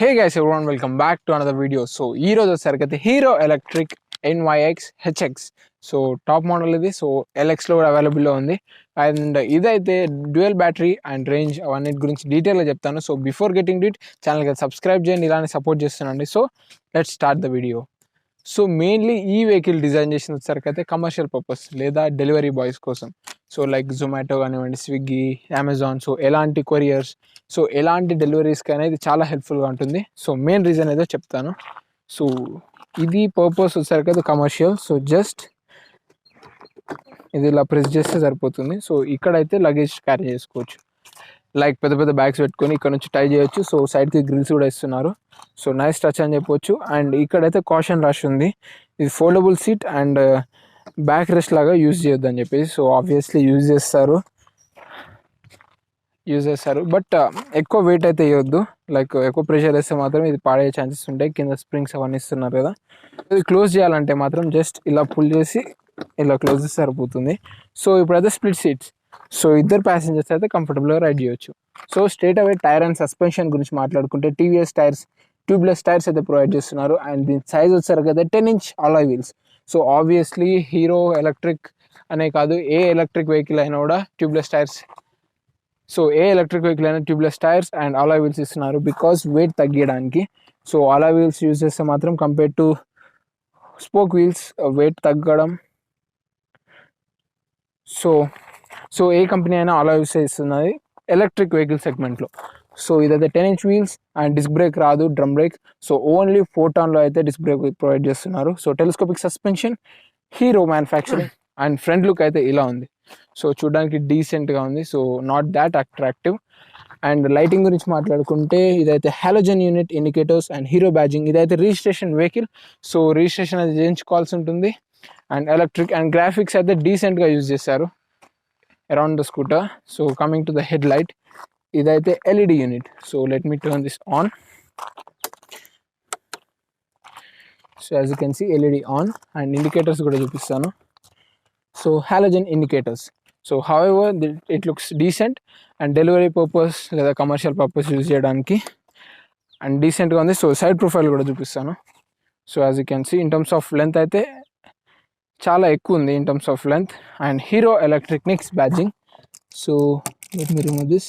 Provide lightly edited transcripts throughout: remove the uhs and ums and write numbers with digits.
Hey guys, everyone, welcome back to another video. So, ee roju sarkate Hero Electric NYX HX. So, top model idi. So, LX lo available lo undi. And idaithe dual battery and range avannit gurinchi detail ga cheptanu. So, before getting to it, channel ki subscribe cheyandi, ilane support chestunandi. So, let's start the video. So mainly ఈ vehicle design చేసిన వచ్చేసరికి commercial purpose లేదా delivery boys కోసం. So like Zomato కానివ్వండి, Swiggy, Amazon, so ఎలాంటి couriers, so ఎలాంటి డెలివరీస్కి అనేది చాలా హెల్ప్ఫుల్గా ఉంటుంది. సో మెయిన్ రీజన్ ఏదో చెప్తాను. సో ఇది పర్పస్ వచ్చేసరికి కమర్షియల్. సో జస్ట్ ఇది ఇలా ప్రెస్ చేస్తే సరిపోతుంది. సో ఇక్కడైతే లగేజ్ క్యారీ చేసుకోవచ్చు, లైక్ పెద్ద పెద్ద బ్యాగ్స్ పెట్టుకొని ఇక్కడ నుంచి టై చేయొచ్చు. సో సైడ్కి గ్రిల్స్ కూడా ఇస్తున్నారు. సో నైస్ టచ్ అని చెప్పొచ్చు. అండ్ ఇక్కడైతే కాషన్ రాసి ఉంది, ఇది foldable seat and back rest లాగా యూజ్ చేయొద్దు అని చెప్పేసి. సో ఆబ్వియస్లీ యూజ్ చేస్తారు, బట్ ఎక్కువ వెయిట్ అయితే వేయొద్దు. లైక్ ఎక్కువ ప్రెషర్ వేస్తే మాత్రం ఇది పాడే ఛాన్సెస్ ఉంటాయి. కింద స్ప్రింగ్స్ అవన్నీ ఇస్తున్నారు కదా. ఇది క్లోజ్ చేయాలంటే మాత్రం జస్ట్ ఇలా పుల్ చేసి ఇలా క్లోజ్ చేస్తే సరిపోతుంది. సో ఇప్పుడైతే స్ప్లిట్ సీట్స్. సో ఇద్దరు ప్యాసింజర్స్ అయితే కంఫర్టబుల్గా రైడ్ చేయొచ్చు. So straight away tyre and suspension గురించి మాట్లాడుకుంటే టీవీఎస్ టైర్స్, ట్యూబ్లెస్ టైర్స్ అయితే ప్రొవైడ్ చేస్తున్నారు. అండ్ దీని సైజ్ వచ్చేసరికి అయితే 10-inch alloy wheels. So obviously Hero Electric అనే కాదు, ఏ ఎలక్ట్రిక్ వెహికల్ అయినా కూడా ట్యూబ్లెస్ టైర్స్. సో ఏ ఎలక్ట్రిక్ వెహికల్ అయినా tubeless tyres and alloy wheels ఇస్తున్నారు, బికాస్ వెయిట్ తగ్గడానికి. సో అలాయ్ వీల్స్ యూజ్ చేస్తే మాత్రం compare to spoke wheels weight తగ్గడం. సో ఏ కంపెనీ అయినా అలాయ్ వీల్స్ ఇస్తున్నది ఎలక్ట్రిక్ వెహికల్ సెగ్మెంట్లో. సో ఇదైతే 10-inch wheels and disc brake రాదు, డ్రమ్ బ్రేక్. సో ఓన్లీ ఫోటాన్లో అయితే డిస్క్ బ్రేక్ ప్రొవైడ్ చేస్తున్నారు. So telescopic suspension, Hero manufacturing. And front look అయితే ఇలా ఉంది. సో చూడడానికి డీసెంట్గా ఉంది. So not that attractive. And lighting గురించి మాట్లాడుకుంటే ఇదైతే halogen unit, indicators and Hero badging. ఇదైతే రిజిస్ట్రేషన్ వెహికల్, సో రిజిస్ట్రేషన్ అది చేయించుకోవాల్సి ఉంటుంది. అండ్ ఎలక్ట్రిక్ అండ్ గ్రాఫిక్స్ అయితే డీసెంట్గా యూజ్ చేశారు around the scooter. So coming to the headlight, ఇదైతే LED unit. So let me turn this on. So as you can see LED on. And indicators కూడా చూపిస్తాను. So halogen indicators. So however it looks decent and delivery purpose లేదా commercial purpose use చేయడానికి and డీసెంట్గా ఉంది. So side profile కూడా చూపిస్తాను. So as you can see in terms of length అయితే చాలా ఎక్కువ ఉంది in terms of length. And Hero Electric Nyx badging. So let me remove this.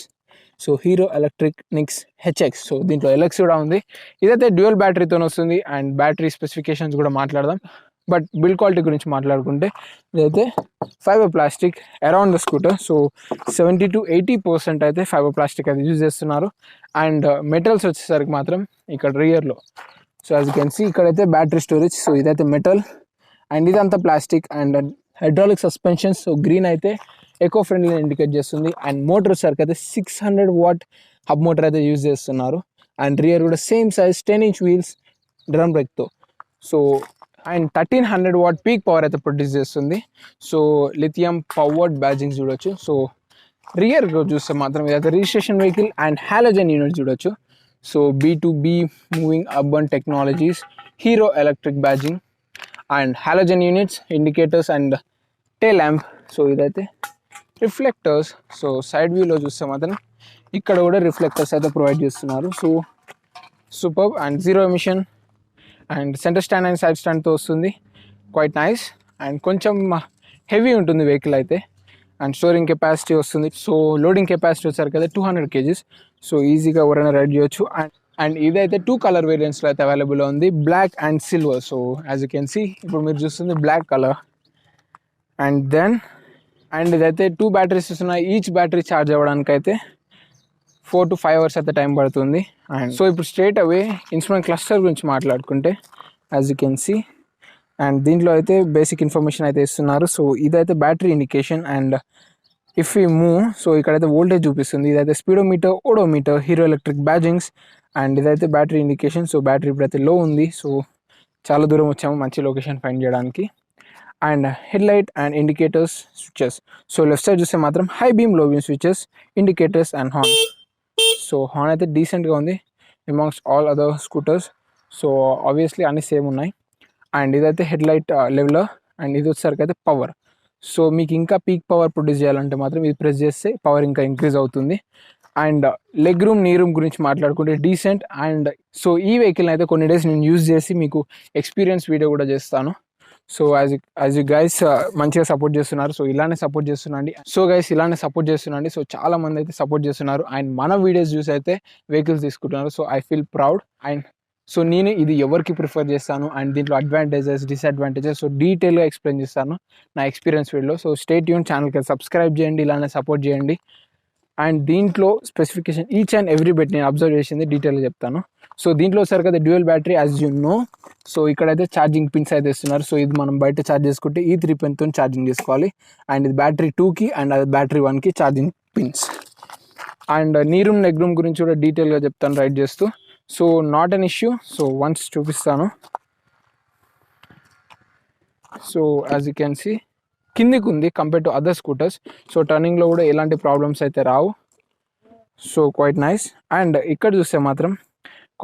So Hero Electric Nyx HX. So దీంట్లో LX కూడా ఉంది. ఇదైతే డ్యూయల్ బ్యాటరీతో వస్తుంది. And battery specifications కూడా మాట్లాడదాం. బట్ బిల్డ్ క్వాలిటీ గురించి మాట్లాడుకుంటే ఇదైతే fibre plastic around the scooter. So 70-80% అయితే ఫైబర్ ప్లాస్టిక్ అయితే యూజ్ చేస్తున్నారు. అండ్ మెటల్స్ వచ్చేసరికి మాత్రం ఇక్కడ రియర్లో, so as you can see ఇక్కడైతే బ్యాటరీ స్టోరేజ్. సో ఇదైతే మెటల్ అండ్ ఇదంతా plastic. And hydraulic suspensions. So green అయితే ఎకో ఫ్రెండ్లీ ఇండికేట్ చేస్తుంది. అండ్ మోటార్ సరికి అయితే 600 watt హబ్ మోటార్ అయితే యూజ్ చేస్తున్నారు. అండ్ రియర్ కూడా same size 10-inch wheels drum బ్రేక్తో. So and 1300 watt peak power అయితే ప్రొడ్యూస్ చేస్తుంది. సో లిథియం పవర్డ్ బ్యాడ్జింగ్ చూడొచ్చు. సో రియర్ చూస్తే మాత్రం ఇదైతే registration vehicle and halogen unit చూడొచ్చు. So B2B moving urban technologies, Hero Electric badging and halogen units, indicators and tail lamp. So ఇదైతే reflectors. So side వ్యూలో చూస్తే మాత్రం ఇక్కడ కూడా రిఫ్లెక్టర్స్ అయితే ప్రొవైడ్ చేస్తున్నారు. So super and zero emission. And centre stand and side స్టాండ్తో వస్తుంది. Quite nice. అండ్ కొంచెం హెవీ ఉంటుంది వెహికల్ అయితే. అండ్ స్టోరింగ్ కెపాసిటీ వస్తుంది. సో లోడింగ్ కెపాసిటీ వచ్చారు కదా 200 kgs. సో ఈజీగా ఎవరైనా రైడ్ చేయొచ్చు. అండ్ ఇదైతే 2 కలర్ వేరియంట్స్లో అయితే అవైలబుల్ ఉంది, black and silver. So as you can see ఇప్పుడు మీరు చూస్తుంది బ్లాక్ కలర్. అండ్ ఇదైతే 2 బ్యాటరీస్ ఇస్తున్నాయి. ఈచ్ బ్యాటరీ ఛార్జ్ అవ్వడానికి అయితే 4 to 5 hours అయితే టైం పడుతుంది. అండ్ సో ఇప్పుడు స్ట్రేట్ అవే ఇన్స్ట్రుమెంట్ క్లస్టర్ గురించి మాట్లాడుకుంటే as you can see and దీంట్లో అయితే బేసిక్ ఇన్ఫర్మేషన్ అయితే ఇస్తున్నారు. సో ఇదైతే battery indication. And if you move, so ఇక్కడైతే వోల్టేజ్ చూపిస్తుంది. ఇదైతే speedometer, odometer, Hero Electric badgings. And ఇదైతే బ్యాటరీ ఇండికేషన్. సో బ్యాటరీ ఇప్పుడైతే లో ఉంది. సో చాలా దూరం వచ్చాము మంచి లొకేషన్ ఫైండ్ చేయడానికి. And headlight and indicators switches. So left side చూస్తే మాత్రం హై బీమ్, లో beam switches, indicators and horn. So horn అయితే డీసెంట్గా ఉంది amongst all other scooters. So obviously అన్నీ సేమ్ ఉన్నాయి. అండ్ ఇదైతే హెడ్ లైట్ లెవెలర్. అండ్ ఇది వచ్చేసరికి అయితే పవర్. సో మీకు ఇంకా పీక్ పవర్ ప్రొడ్యూస్ చేయాలంటే మాత్రం ఇది ప్రెస్ చేస్తే పవర్ ఇంకా ఇంక్రీజ్ అవుతుంది. అండ్ లెగ్ రూమ్ నీ రూమ్ గురించి మాట్లాడుకుంటే డీసెంట్. అండ్ సో ఈ వెహికల్ని అయితే కొన్ని డేస్ నేను యూజ్ చేసి మీకు ఎక్స్పీరియన్స్ వీడియో కూడా చేస్తాను. సో యాజ్ యూ గైస్ మంచిగా సపోర్ట్ చేస్తున్నారు, సో ఇలానే సపోర్ట్ చేస్తున్నాండి. సో గైస్ ఇలానే సపోర్ట్ చేస్తున్నాండి. సో చాలా మంది అయితే సపోర్ట్ చేస్తున్నారు అండ్ మన వీడియోస్ చూసి అయితే వెహికల్స్ తీసుకుంటున్నారు. So I feel proud. And so నేను ఇది ఎవరికి ప్రిఫర్ చేస్తాను అండ్ దీంట్లో అడ్వాంటేజెస్ డిసడ్వాంటేజెస్ సో డీటెయిల్గా ఎక్స్ప్లెయిన్ చేస్తాను నా ఎక్స్పీరియన్స్ వీడియోలో. సో స్టే ట్యూన్, ఛానల్కి సబ్స్క్రైబ్ చేయండి, ఇలానే సపోర్ట్ చేయండి. అండ్ దీంట్లో specification each and every bit నేను అబ్జర్వ్ చేసింది డీటెయిల్గా చెప్తాను. సో దీంట్లో వచ్చారు కదా dual battery as you know. So ఇక్కడైతే ఛార్జింగ్ పిన్స్ అయితే ఇస్తున్నారు. సో ఇది మనం బయట ఛార్జ్ చేసుకుంటే ఈ 3 పిన్తో ఛార్జింగ్ చేసుకోవాలి. అండ్ ఇది బ్యాటరీ 2కి అండ్ అది బ్యాటరీ 1కి charging pins. And knee room leg room గురించి కూడా డీటెయిల్గా చెప్తాను రైట్ చేస్తూ. So not an issue. So once చూపిస్తాను. So as you can see కిందికి ఉంది compare to other scooters. So టర్నింగ్లో కూడా ఎలాంటి ప్రాబ్లమ్స్ అయితే రావు. So quite nice. అండ్ ఇక్కడ చూస్తే మాత్రం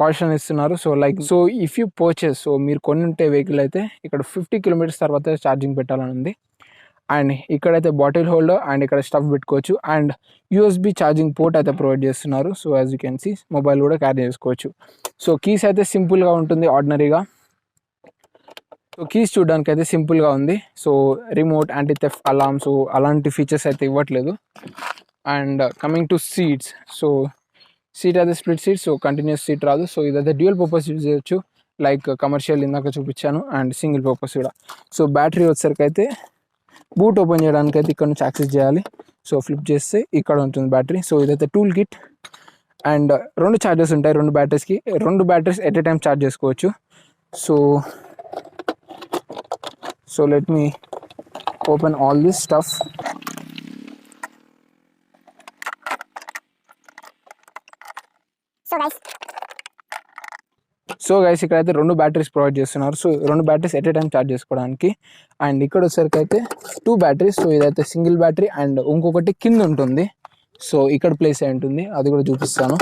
కాషన్ ఇస్తున్నారు. So like so if you purchase, so మీరు కొన్ని ఉంటే వెహికల్ అయితే ఇక్కడ 50 కిలోమీటర్స్ తర్వాత ఛార్జింగ్ పెట్టాలని ఉంది. అండ్ ఇక్కడైతే బాటిల్ హోల్డర్ అండ్ ఇక్కడ స్టఫ్ పెట్టుకోవచ్చు. అండ్ యూఎస్బి ఛార్జింగ్ పోర్ట్ అయితే ప్రొవైడ్ చేస్తున్నారు. So as you can see mobile కూడా క్యారీ చేసుకోవచ్చు. సో కీస్ అయితే సింపుల్గా ఉంటుంది ఆర్డినరీగా. సో కీస్ చూడడానికి అయితే సింపుల్గా ఉంది. So remote, anti theft alarm, so అలాంటి ఫీచర్స్ అయితే ఇవ్వట్లేదు. And coming to seats, so seat అయితే split seat, so continuous seat రాదు. సో ఇదైతే డ్యూయల్ పర్పస్ యూజ్ చేయొచ్చు, లైక్ కమర్షియల్ ఇందాక చూపించాను, అండ్ సింగిల్ పర్పస్ కూడా. సో బ్యాటరీ వచ్చేసరికి అయితే బూట్ ఓపెన్ చేయడానికి అయితే ఇక్కడ నుంచి యాక్సెస్ చేయాలి. సో ఫ్లిప్ చేస్తే ఇక్కడ ఉంటుంది బ్యాటరీ. సో ఇదైతే టూల్ కిట్. అండ్ 2 ఛార్జెస్ ఉంటాయి 2 బ్యాటరీస్కి. 2 batteries at a time charge చేసుకోవచ్చు. So let me open all this stuff. So guys ఇక్కడైతే 2 బ్యాటరీస్ ప్రొవైడ్ చేస్తున్నారు. So 2 batteries at a time charge చేసుకోవడానికి. అండ్ ఇక్కడ వచ్చేసరికి అయితే 2 బ్యాటరీస్. సో ఇదైతే సింగిల్ బ్యాటరీ అండ్ ఇంకొకటి కింద ఉంటుంది. సో ఇక్కడ ప్లేస్ అయి ఉంటుంది, అది కూడా చూపిస్తాను.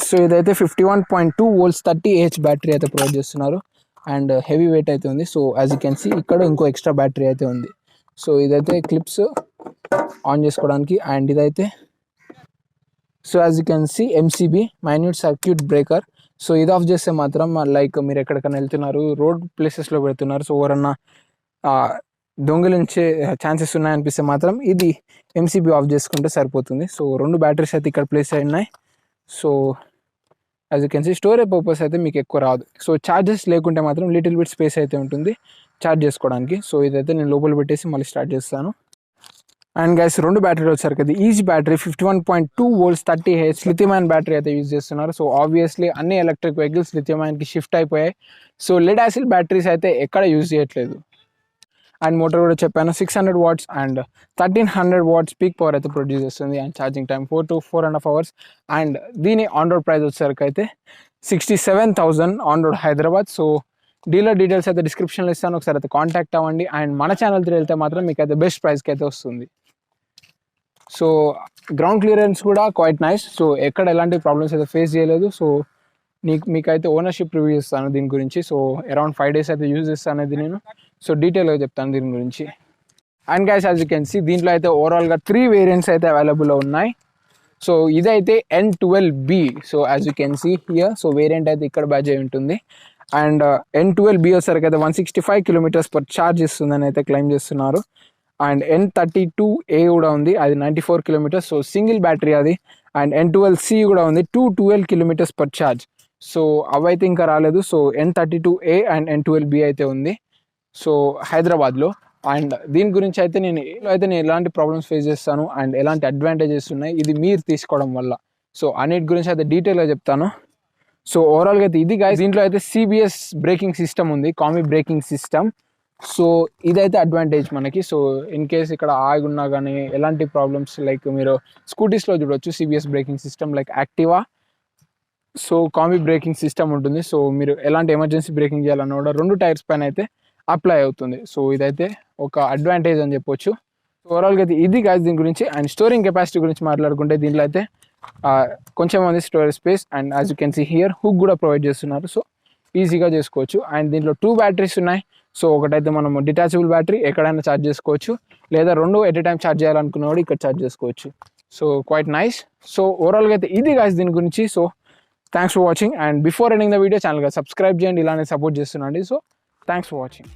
సో ఇదైతే 51.2 volts 30Ah బ్యాటరీ అయితే ప్రొవైడ్ చేస్తున్నారు. అండ్ హెవీ వెయిట్ అయితే ఉంది. So as you can see ఇక్కడ ఇంకో ఎక్స్ట్రా బ్యాటరీ అయితే ఉంది. సో ఇదైతే క్లిప్స్ ఆన్ చేసుకోవడానికి. అండ్ ఇదైతే so as you can see MCB మైన్యూట్ సర్క్యూట్ బ్రేకర్. సో ఇది ఆఫ్ చేస్తే మాత్రం లైక్ మీరు ఎక్కడికైనా వెళ్తున్నారు, రోడ్ ప్లేసెస్లో పెడుతున్నారు, సో ఎవరన్నా దొంగలించే ఛాన్సెస్ ఉన్నాయనిపిస్తే మాత్రం ఇది ఎంసీబీ ఆఫ్ చేసుకుంటే సరిపోతుంది. సో 2 బ్యాటరీస్ అయితే ఇక్కడ ప్లేస్ అయి ఉన్నాయి. So as you can see storage purpose అయితే మీకు ఎక్కువ రాదు. సో ఛార్జెస్ లేకుంటే మాత్రం లిటిల్ బిట్ స్పేస్ అయితే ఉంటుంది ఛార్జ్ చేసుకోవడానికి. సో ఇదైతే నేను లోపల పెట్టేసి మళ్ళీ స్టార్ట్ చేస్తాను. అండ్ గైస్ 2 బ్యాటరీలు వచ్చారు కదా, each battery 51.2 volts 30Ah lithium ion battery అయితే యూజ్ చేస్తున్నారు. సో ఆబ్వియస్లీ అన్ని ఎలక్ట్రిక్ వెహికల్స్ లిథియం అయాన్కి షిఫ్ట్ అయిపోయాయి. సో లెడ్ యాసిడ్ బ్యాటరీస్ అయితే ఎక్కడ యూజ్ చేయట్లేదు. అండ్ మోటార్ కూడా చెప్పాను 600 watts and 1300 watts peak power అయితే ప్రొడ్యూస్ చేస్తుంది. And charging time 4 to 4.5 hours. And దీని ఆన్ రోడ్ ప్రైస్ వచ్చేసరికి అయితే 67,000 on road Hyderabad. So dealer details అయితే డిస్క్రిప్షన్లో ఇస్తాను, ఒకసారి అయితే కాంటాక్ట్ అవ్వండి. అండ్ మన ఛానల్ త్రూ వెళ్తే మాత్రం మీకు అయితే బెస్ట్ ప్రైస్కి అయితే వస్తుంది. సో గ్రౌండ్ క్లియరెన్స్ కూడా క్వైట్ నైస్. సో ఎక్కడ ఎలాంటి ప్రాబ్లమ్స్ అయితే ఫేస్ చేయలేదు. సో మీకైతే ఓనర్షిప్ రివ్యూ ఇస్తాను దీని గురించి. సో అరౌండ్ 5 days అయితే యూజ్ చేస్తాను ఇది నేను. సో డీటెయిల్గా చెప్తాను దీని గురించి. And guys as you can see దీంట్లో అయితే ఓవరాల్గా 3 వేరియంట్స్ అయితే అవైలబుల్లో ఉన్నాయి. సో ఇదైతే N12B. So as you can see here, so variant అయితే ఇక్కడ బ్యాచ్ అయి ఉంటుంది. అండ్ N12B వచ్చేసరికి అయితే 165 kilometers per charge ఇస్తుందని అయితే క్లెయిమ్ చేస్తున్నారు. అండ్ N32A కూడా ఉంది, అది 94 kilometers. సో సింగిల్ బ్యాటరీ అది. అండ్ N12C కూడా ఉంది 212 kilometers per charge. సో అవైతే ఇంకా రాలేదు. సో N32A అండ్ N12B అయితే ఉంది సో హైదరాబాద్లో. అండ్ దీని గురించి అయితే నేను ఎలాంటి ప్రాబ్లమ్స్ ఫేస్ చేస్తాను అండ్ ఎలాంటి అడ్వాంటేజెస్ ఉన్నాయి ఇది మీరు తీసుకోవడం వల్ల, సో అన్నిటి గురించి అయితే డీటెయిల్గా చెప్తాను. సో ఓవరాల్గా అయితే ఇది గైస్, దీంట్లో అయితే CBS బ్రేకింగ్ సిస్టమ్ ఉంది, కామి బ్రేకింగ్ సిస్టమ్. సో ఇదైతే అడ్వాంటేజ్ మనకి. సో ఇన్ కేస్ ఇక్కడ ఆగున్నా కానీ ఎలాంటి ప్రాబ్లమ్స్, లైక్ మీరు స్కూటీస్లో చూడవచ్చు CBS braking system like Activa. So combi braking system ఉంటుంది. సో మీరు ఎలాంటి ఎమర్జెన్సీ బ్రేకింగ్ చేయాలన్నా కూడా 2 టైర్స్ పైన అయితే అప్లై అవుతుంది. సో ఇదైతే ఒక అడ్వాంటేజ్ అని చెప్పొచ్చు. సో ఓవరాల్గా అయితే ఇది గైస్ దీని గురించి. అండ్ స్టోరింగ్ కెపాసిటీ గురించి మాట్లాడుకుంటే దీంట్లో అయితే కొంచెం ఉంది storage space. And as you can see here hook కూడా ప్రొవైడ్ చేస్తున్నారు. సో ఈజీగా చేసుకోవచ్చు. అండ్ దీంట్లో 2 బ్యాటరీస్ ఉన్నాయి. సో ఒకటైతే మనం డిటాచబుల్ బ్యాటరీ ఎక్కడైనా ఛార్జ్ చేసుకోవచ్చు, లేదా 2 ఎట్ ఏ టైం ఛార్జ్ చేయాలనుకున్నవాడు ఇక్కడ ఛార్జ్ చేసుకోవచ్చు. So quite nice. సో ఓవరాల్గా అయితే ఇది గాయస్ దీని గురించి. So thanks for watching, and before ending the video ఛానల్గా సబ్స్క్రైబ్ చేయండి, ఇలానే సపోర్ట్ చేస్తున్నాండి. So thanks for watching.